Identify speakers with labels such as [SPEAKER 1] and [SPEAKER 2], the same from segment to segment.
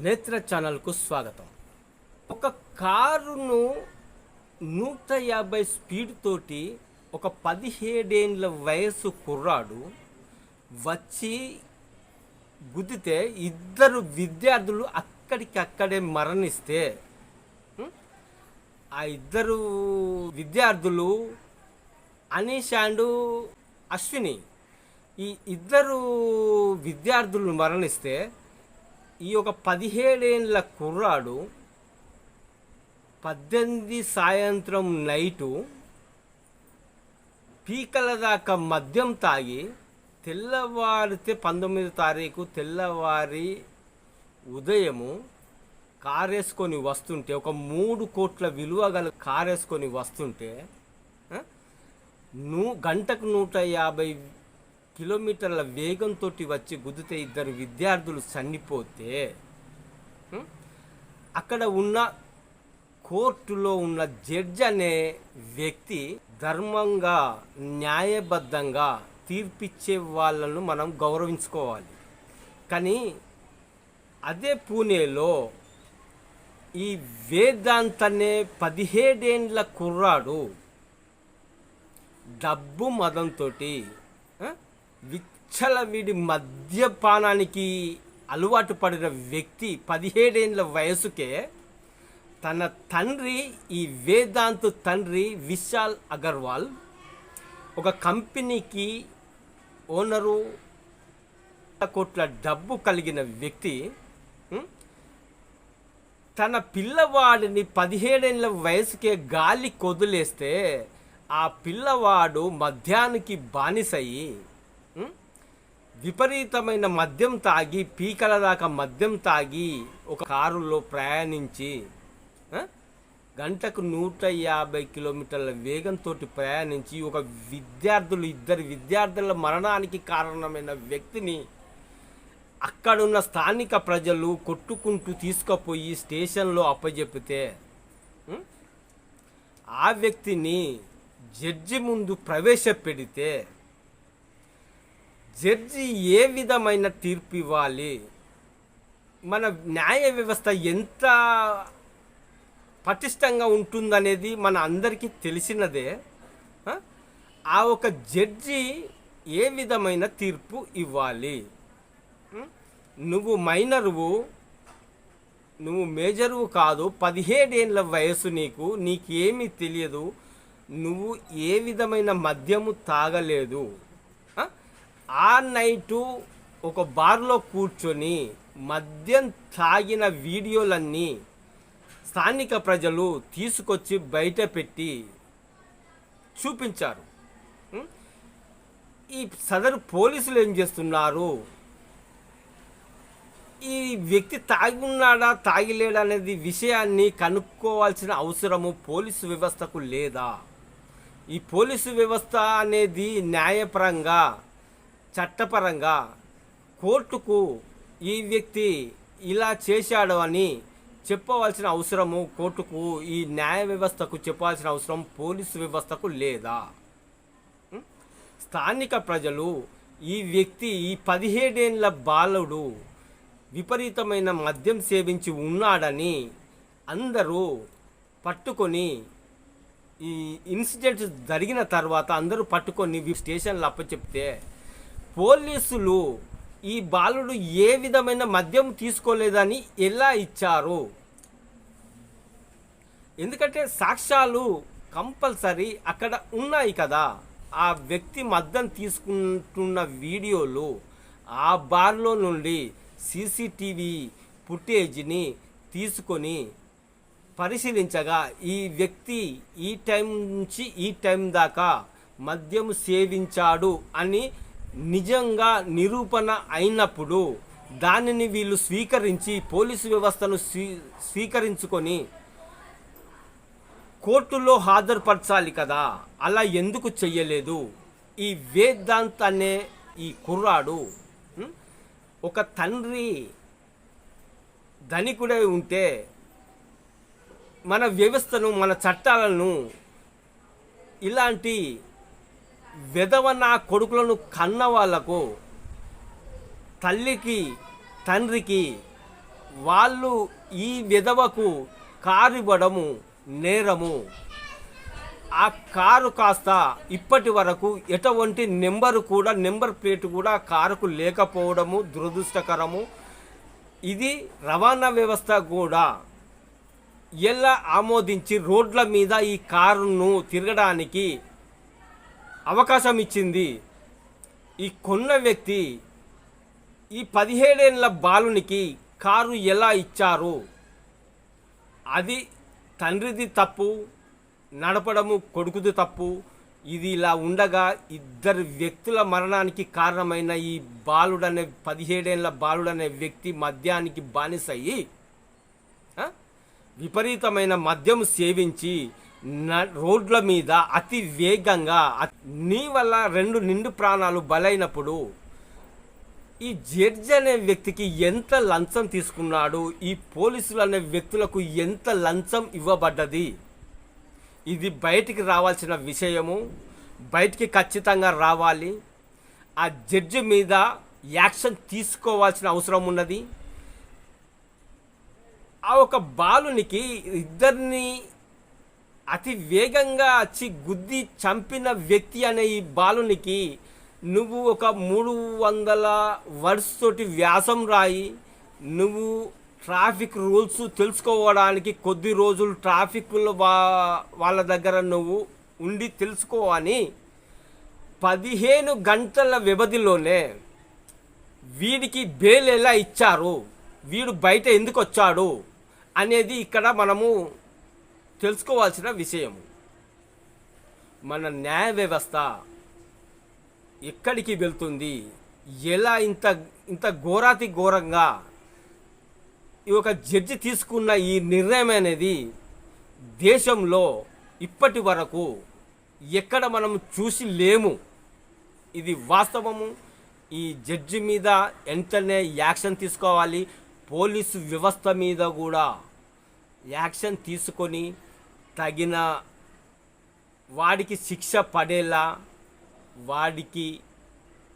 [SPEAKER 1] నేత్ర ఛానల్కు స్వాగతం. ఒక కారును 150 స్పీడ్ తోటి ఒక 17 ఏళ్ళ వయసు కుర్రాడు వచ్చి గుద్దితే ఇద్దరు విద్యార్థులు అక్కడికక్కడే మరణిస్తే ఆ ఇద్దరు విద్యార్థులు అనీష్ అండ్ అశ్విని, ఈ ఇద్దరు విద్యార్థులు మరణిస్తే ఈ ఒక 17 ఏళ్ళ కుర్రాడు 18 సాయంత్రం నైటు పీకల దాకా మద్యం తాగి తెల్లవారితే 19 తారీఖు తెల్లవారి ఉదయము కారేసుకొని వస్తుంటే, ఒక 3 కోట్ల విలువ గల కారేసుకొని వస్తుంటే గంటకు 150 కిలోమీటర్ల వేగంతో వచ్చి గుద్దితే ఇద్దరు విద్యార్థులు చనిపోతే అక్కడ ఉన్న కోర్టులో ఉన్న జడ్జి అనే వ్యక్తి ధర్మంగా న్యాయబద్ధంగా తీర్పిచ్చే వాళ్ళను మనం గౌరవించుకోవాలి. కానీ అదే పూణేలో ఈ వేదాంత్ అనే 17 ఏళ్ళ కుర్రాడు డబ్బు మదంతో విచ్చలవిడి మద్యపానానికి అలవాటు పడిన వ్యక్తి 17 ఏళ్ళ వయసుకే తన తండ్రి, ఈ వేదాంత్ తండ్రి విశాల్ అగర్వాల్ ఒక కంపెనీకి ఓనరు, కోట్ల డబ్బు కలిగిన వ్యక్తి తన పిల్లవాడిని 17 ఏళ్ళ వయసుకే గాలి కొదిలేస్తే ఆ పిల్లవాడు మద్యానికి బానిసయి విపరీతమైన మద్యం తాగి పీకల దాకా మద్యం తాగి ఒక కారులో ప్రయాణించి గంటకు 150 కిలోమీటర్ల వేగంతో ప్రయాణించి ఒక ఇద్దరు విద్యార్థుల మరణానికి కారణమైన వ్యక్తిని అక్కడున్న స్థానిక ప్రజలు కొట్టుకుంటూ తీసుకుపోయి స్టేషన్లో అప్పజెప్పితే ఆ వ్యక్తిని జడ్జి ముందు ప్రవేశపెడితే జడ్జి ఏ విధమైన తీర్పు ఇవ్వాలి, మన న్యాయ వ్యవస్థ ఎంత పటిష్టంగా ఉంటుందనేది మన అందరికీ తెలిసినదే. ఆ ఒక జడ్జి ఏ విధమైన తీర్పు ఇవ్వాలి? నువ్వు మైనరువు, నువ్వు మేజరువు కాదు, 17 ఏళ్ళ వయసు, నీకేమీ తెలియదు, నువ్వు ఏ విధమైన మద్యము తాగలేదు. ఆ నైటు ఒక బార్లో కూర్చొని మద్యం తాగిన వీడియోలన్నీ స్థానిక ప్రజలు తీసుకొచ్చి బయట పెట్టి చూపించారు. ఈ సదరు పోలీసులు ఏం చేస్తున్నారు? ఈ వ్యక్తి తాగి ఉన్నాడా తాగిలేడా అనేది విషయాన్ని కనుక్కోవాల్సిన అవసరము పోలీసు వ్యవస్థకు లేదా? ఈ పోలీసు వ్యవస్థ అనేది న్యాయపరంగా, చట్టపరంగా కోర్టుకు ఈ వ్యక్తి ఇలా చేశాడు అని చెప్పవలసిన అవసరము కోర్టుకు, ఈ న్యాయ వ్యవస్థకు చెప్పాల్సిన అవసరం పోలీసు వ్యవస్థకు లేదా? స్థానిక ప్రజలు ఈ వ్యక్తి, ఈ 17 ఏళ్ళ బాలుడు విపరీతమైన మద్యం సేవించి ఉన్నాడని అందరూ పట్టుకొని, ఈ ఇన్సిడెంట్ జరిగిన తర్వాత అందరూ పట్టుకొని స్టేషన్లో అప్పచెప్తే పోలీసులు ఈ బాలుడు ఏ విధమైన మద్యం తీసుకోలేదని ఎలా ఇచ్చారు? ఎందుకంటే సాక్ష్యాలు కంపల్సరీ అక్కడ ఉన్నాయి కదా. ఆ వ్యక్తి మద్యం తీసుకుంటున్న వీడియోలు, ఆ బార్లో నుండి సీసీటీవీ ఫుటేజ్ని తీసుకొని పరిశీలించగా ఈ వ్యక్తి ఈ టైం నుంచి ఈ టైం దాకా మద్యం సేవించాడు అని నిజంగా నిరూపణ అయినప్పుడు దానిని వీళ్ళు స్వీకరించి, పోలీసు వ్యవస్థను స్వీకరించుకొని కోర్టులో హాజరుపరచాలి కదా. అలా ఎందుకు చెయ్యలేదు? ఈ వేదాంత్ అనే ఈ కుర్రాడు ఒక తండ్రి ధనికుడై ఉంటే మన వ్యవస్థను, మన చట్టాలను ఇలాంటి విధవన కొడుకులను కన్న వాళ్లకు, తల్లికి తండ్రికి వాళ్ళు ఈ విధవకు కారు ఇవ్వడము నేరము. ఆ కారు కాస్త ఇప్పటి వరకు ఎటువంటి నెంబర్ ప్లేట్ కూడా కారుకు లేకపోవడము దురదృష్టకరము. ఇది రవాణా వ్యవస్థ కూడా ఎలా ఆమోదించి రోడ్ల మీద ఈ కారును తిరగడానికి అవకాశం ఇచ్చింది. ఈ కొన్న వ్యక్తి ఈ 17 ఏళ్ల బాలునికి కారు ఎలా ఇచ్చారు? అది తండ్రిది తప్పు, నడపడము కొడుకుది తప్పు. ఇది ఇలా ఉండగా ఇద్దరు వ్యక్తుల మరణానికి కారణమైన ఈ బాలుడనే 17 ఏళ్ల బాలుడనే వ్యక్తి మద్యానికి బానిసయ్యి విపరీతమైన మద్యం సేవించి రోడ్ల మీద అతి వేగంగా నీ వల్ల 2 నిండు ప్రాణాలు బలైనప్పుడు ఈ జడ్జి అనే వ్యక్తికి ఎంత లంచం తీసుకున్నాడు? ఈ పోలీసులు అనే వ్యక్తులకు ఎంత లంచం ఇవ్వబడ్డది? ఇది బయటికి రావాల్సిన విషయము. బయటికి ఖచ్చితంగా రావాలి. ఆ జడ్జి మీద యాక్షన్ తీసుకోవాల్సిన అవసరం ఉన్నది. ఆ ఒక బాలునికి ఇద్దరిని అతి వేగంగా వచ్చి గుద్ది చంపిన వ్యక్తి అనే ఈ బాలునికి నువ్వు ఒక 300 వర్డ్స్ తోటి వ్యాసం రాయి. నువ్వు ట్రాఫిక్ రూల్స్ తెలుసుకోవడానికి కొద్ది రోజులు ట్రాఫిక్ వాళ్ళ దగ్గర నువ్వు ఉండి తెలుసుకో అని 15 గంటల వ్యవధిలోనే వీడికి బెయిల్ ఎలా ఇచ్చారు, వీడు బయట ఎందుకు వచ్చాడు అనేది ఇక్కడ మనము తెలుసుకోవాల్సిన విషయము. మన న్యాయ వ్యవస్థ ఎక్కడికి వెళ్తుంది? ఎలా ఇంత ఘోరాతి ఘోరంగా ఈ ఒక జడ్జి తీసుకున్న ఈ నిర్ణయం అనేది దేశంలో ఇప్పటి వరకు ఎక్కడ మనం చూసి లేము. ఇది వాస్తవము. ఈ జడ్జి మీద వెంటనే యాక్షన్ తీసుకోవాలి. పోలీసు వ్యవస్థ మీద కూడా యాక్షన్ తీసుకొని తగిన వాడికి శిక్ష పడేలా వాడికి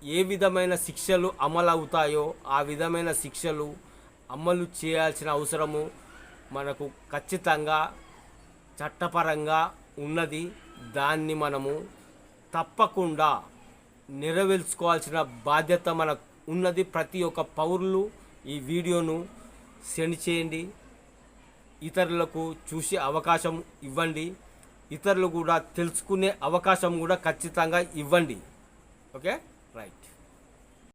[SPEAKER 1] ఏ విధమైన శిక్షలు అమలు అవుతాయో ఆ విధమైన శిక్షలు అమలు చేయాల్సిన అవసరము మనకు ఖచ్చితంగా చట్టపరంగా ఉన్నది. దాన్ని మనము తప్పకుండా నెరవేర్చుకోవాల్సిన బాధ్యత మనకు ఉన్నది. ప్రతి ఒక్క పౌరులు ఈ వీడియోను సెండ్ చేయండి, ఇతరులకు చూసే అవకాశం ఇవ్వండి, ఇతరులు కూడా తెలుసుకునే అవకాశం కూడా ఖచ్చితంగా ఇవ్వండి. Okay, right.